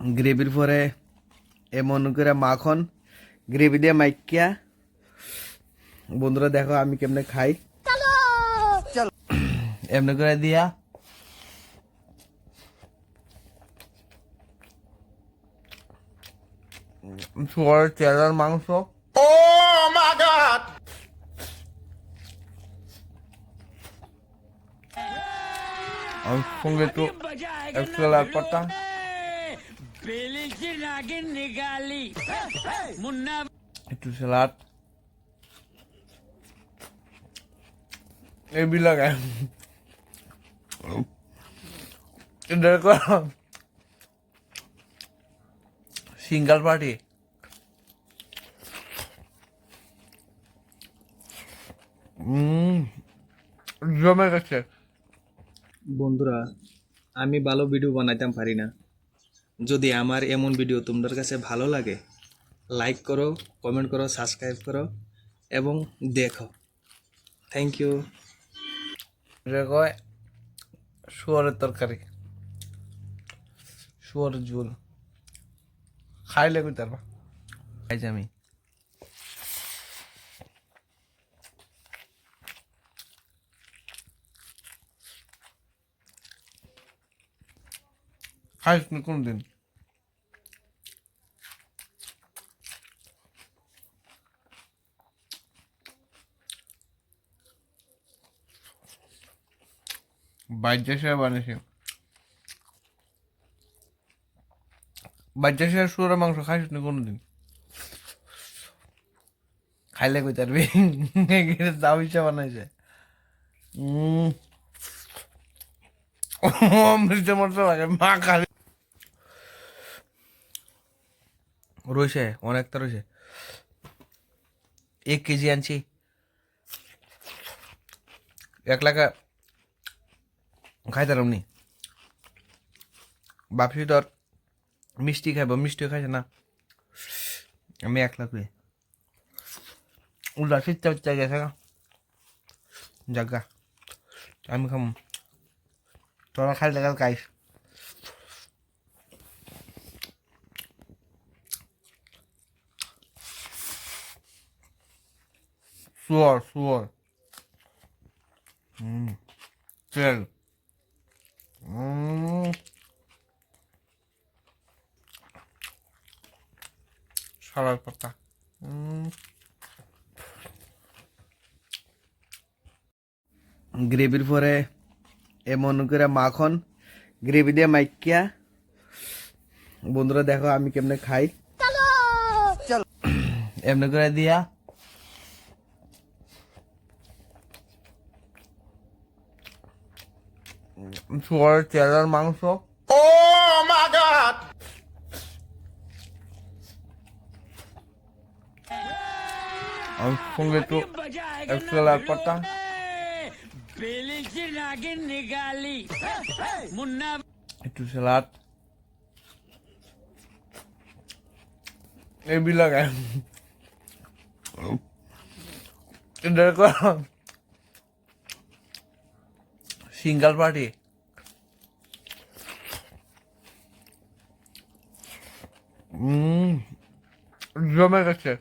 গ্রেভির পরে এমন করে মাখন গ্রেভি দিয়ে মাইকিয়া বন্ধুরা দেখো আমি কেমনে খাই এমনি করে দিয়া শুয়ারের চেহারার মাংস আর সঙ্গে একটু স্যালাড পাতা একটু স্যালাড এই বিলাগায় সিঙ্গেল পার্টি জমে গেছে। বন্ধুরা, আমি ভালো ভিডিও বানাইতাম পারি না। যদি আমার এমন ভিডিও তোমাদের কাছে ভালো লাগে, লাইক করো, কমেন্ট করো, সাবস্ক্রাইব করো এবং দেখো। Thank you. এটা কয় শুয়ারের তরকারি, শুয়ারের ঝোল খাইলে কই তারপর খাইছি আমি। খাইস নি কোনদিন? বাচ্চা সে বানিয়েছে, বাচ্চা সে শুয়ারের মাংস খাইস নি কোনদিন? খাইলে কই তারবি দাও ইচ্ছা বানাইছে। মিষ্টি মশলা লাগে মা খালি রয়েছে, অনেকটা রয়েছে। 1 কেজি আনছি, 1 লাখ খাইতাম নি। বাপসি তোর মিষ্টি খাইব, মিষ্টিও খাইছে না। আমি 1 লাখ উল্টা শীতটা উচ্চা গেছে জাগা আমি খাম, তোরা খাই টাকা খাইস। শুয়ার শুয়ার তেল সালাদ পাতা গ্রেভির পরে এমন করে মাখন গ্রেভি দিয়ে মাইকিয়া বন্ধুরা দেখো আমি কেমনে খাই এমনি করে দিয়া শুয়ারের চেহারার মাংস আর সঙ্গে একটু স্যালাড পাতা একটু স্যালাড এই বিলাগায় সিঙ্গেল পার্টি জমে গেছে।